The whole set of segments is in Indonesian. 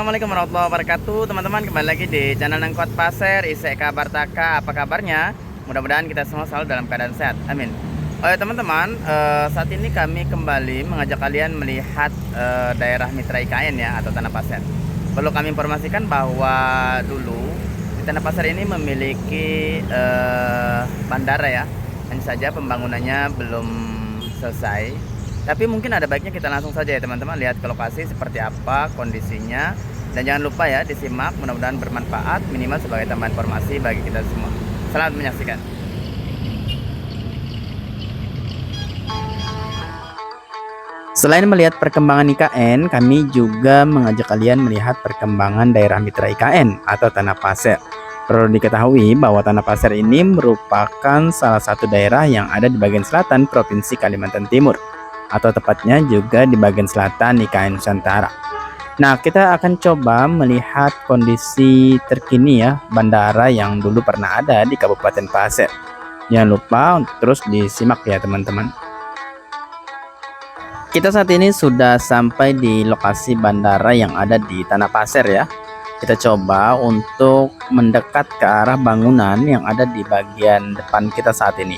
Assalamualaikum warahmatullahi wabarakatuh. Teman-teman, kembali lagi di channel Nengkot Pasir. Isek kabar taka, apa kabarnya? Mudah-mudahan kita semua selalu dalam keadaan sehat, amin. Oh ya teman-teman, saat ini kami kembali mengajak kalian melihat daerah mitra IKN ya, atau Tanah Pasir. Perlu kami informasikan bahwa dulu di Tanah Pasir ini memiliki bandara ya. Hanya saja pembangunannya belum selesai. Tapi mungkin ada baiknya kita langsung saja ya teman-teman, lihat ke lokasi seperti apa kondisinya. Dan jangan lupa ya disimak, mudah-mudahan bermanfaat, minimal sebagai tambahan informasi bagi kita semua. Selamat menyaksikan. Selain melihat perkembangan IKN, kami juga mengajak kalian melihat perkembangan daerah mitra IKN atau Tanah Pasir. Perlu diketahui bahwa Tanah Pasir ini merupakan salah satu daerah yang ada di bagian selatan Provinsi Kalimantan Timur, atau tepatnya juga di bagian selatan IKN Nusantara. Nah, kita akan coba melihat kondisi terkini ya bandara yang dulu pernah ada di Kabupaten Pasir. Jangan lupa untuk terus disimak ya teman-teman. Kita saat ini sudah sampai di lokasi bandara yang ada di Tanah Pasir ya. Kita coba untuk mendekat ke arah bangunan yang ada di bagian depan kita saat ini.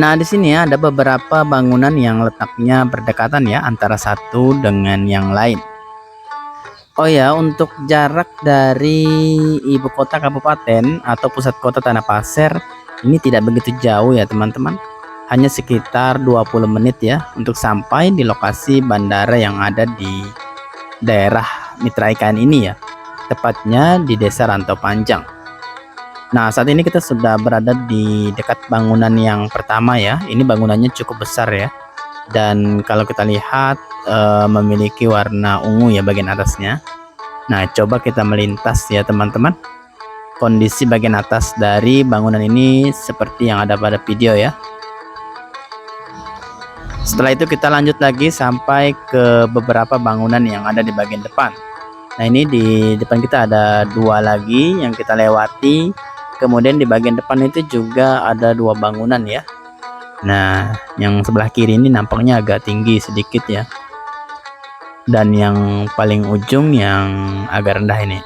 Nah, di sini ada beberapa bangunan yang letaknya berdekatan ya antara satu dengan yang lain. Oh ya, untuk jarak dari ibu kota kabupaten atau pusat kota Tanah Pasir ini tidak begitu jauh ya teman-teman. Hanya sekitar 20 menit ya untuk sampai di lokasi bandara yang ada di daerah mitra IKN ini ya. Tepatnya di Desa Rantau Panjang. Nah, saat ini kita sudah berada di dekat bangunan yang pertama ya. Ini bangunannya cukup besar ya. Dan kalau kita lihat memiliki warna ungu ya bagian atasnya. Nah, coba kita melintas ya teman-teman. Kondisi bagian atas dari bangunan ini seperti yang ada pada video ya. Setelah itu kita lanjut lagi sampai ke beberapa bangunan yang ada di bagian depan. Nah, ini di depan kita ada dua lagi yang kita lewati. Kemudian di bagian depan itu juga ada dua bangunan ya. Nah, yang sebelah kiri ini nampaknya agak tinggi sedikit ya. Dan yang paling ujung yang agak rendah ini.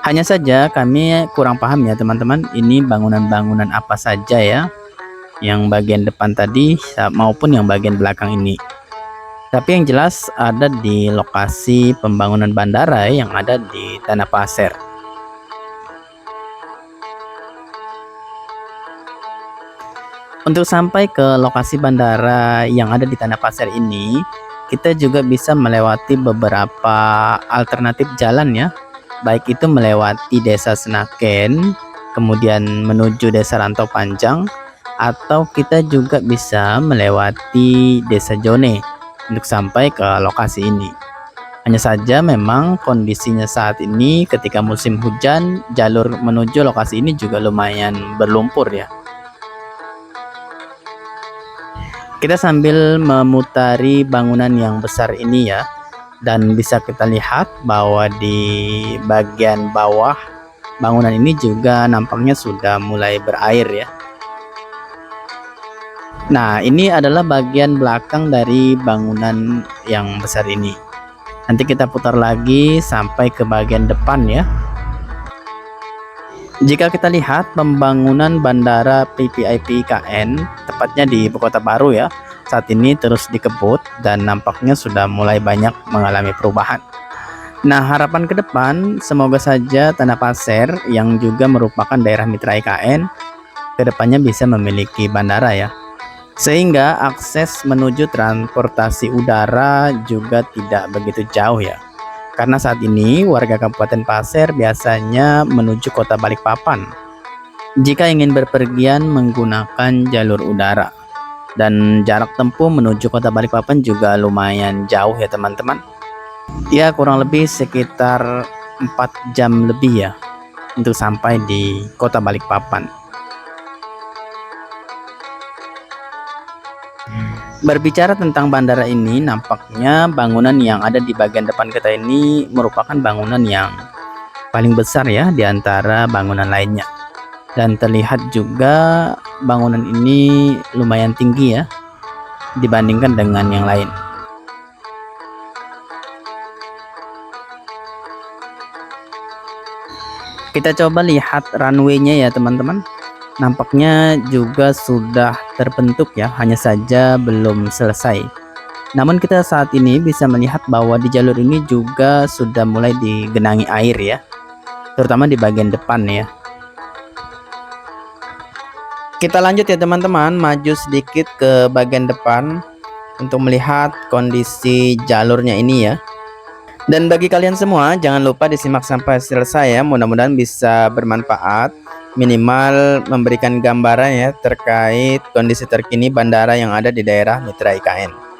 Hanya saja kami kurang paham ya teman-teman, ini bangunan-bangunan apa saja ya. Yang bagian depan tadi maupun yang bagian belakang ini. Tapi yang jelas ada di lokasi pembangunan bandara yang ada di Tanah Pasir. Untuk sampai ke lokasi bandara yang ada di Tanah Pasir ini, kita juga bisa melewati beberapa alternatif jalan ya. Baik itu melewati Desa Senaken, kemudian menuju Desa Rantau Panjang, atau kita juga bisa melewati Desa Jone untuk sampai ke lokasi ini. Hanya saja memang kondisinya saat ini ketika musim hujan, jalur menuju lokasi ini juga lumayan berlumpur ya. Kita sambil memutari bangunan yang besar ini ya, dan bisa kita lihat bahwa di bagian bawah bangunan ini juga nampaknya sudah mulai berair ya. Nah, ini adalah bagian belakang dari bangunan yang besar ini. Nanti kita putar lagi sampai ke bagian depan ya. Jika kita lihat pembangunan bandara PPIP IKN tepatnya di ibu kota baru ya, saat ini terus dikebut dan nampaknya sudah mulai banyak mengalami perubahan. Nah, harapan ke depan semoga saja Tanah Pasir yang juga merupakan daerah mitra IKN kedepannya bisa memiliki bandara ya, sehingga akses menuju transportasi udara juga tidak begitu jauh ya. Karena saat ini warga Kabupaten Pasir biasanya menuju kota Balikpapan jika ingin berpergian menggunakan jalur udara. Dan jarak tempuh menuju kota Balikpapan juga lumayan jauh ya teman-teman. Ya kurang lebih sekitar 4 jam lebih ya untuk sampai di kota Balikpapan. Berbicara tentang bandara ini, nampaknya bangunan yang ada di bagian depan kita ini merupakan bangunan yang paling besar ya di antara bangunan lainnya. Dan terlihat juga bangunan ini lumayan tinggi ya dibandingkan dengan yang lain. Kita coba lihat runway-nya ya teman-teman. Nampaknya juga sudah terbentuk ya, hanya saja belum selesai. Namun kita saat ini bisa melihat bahwa di jalur ini juga sudah mulai digenangi air ya, terutama di bagian depan ya. Kita lanjut ya teman-teman, maju sedikit ke bagian depan untuk melihat kondisi jalurnya ini ya. Dan bagi kalian semua, jangan lupa disimak sampai selesai ya. Mudah-mudahan bisa bermanfaat, minimal memberikan gambaran ya terkait kondisi terkini bandara yang ada di daerah Mitra IKN.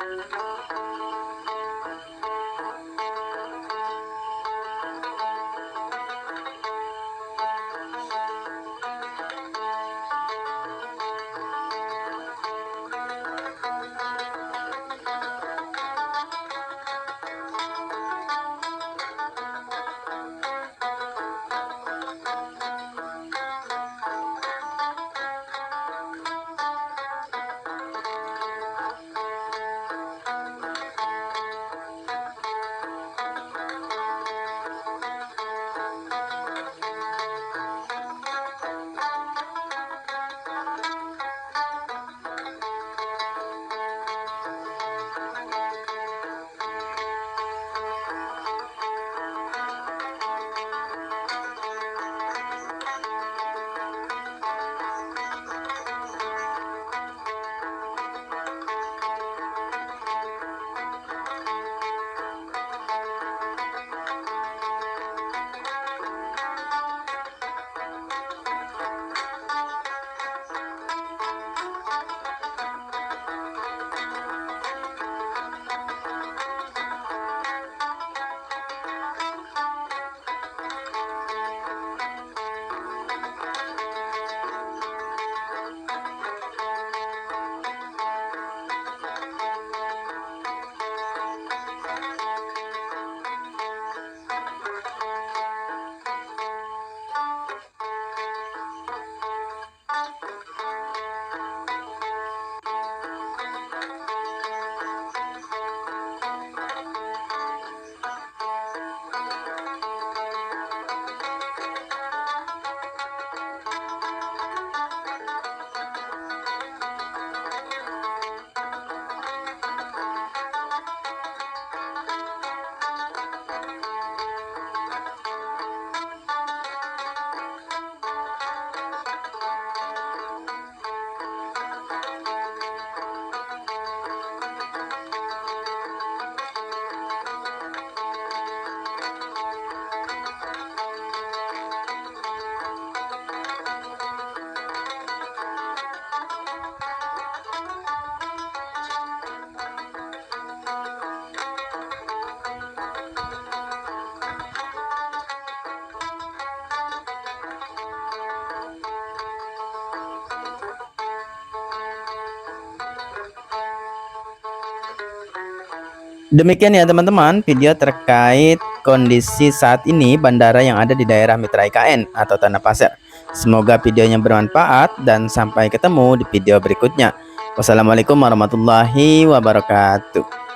Demikian ya teman-teman video terkait kondisi saat ini bandara yang ada di daerah Mitra IKN atau Tanah Pasir. Semoga videonya bermanfaat dan sampai ketemu di video berikutnya. Wassalamualaikum warahmatullahi wabarakatuh.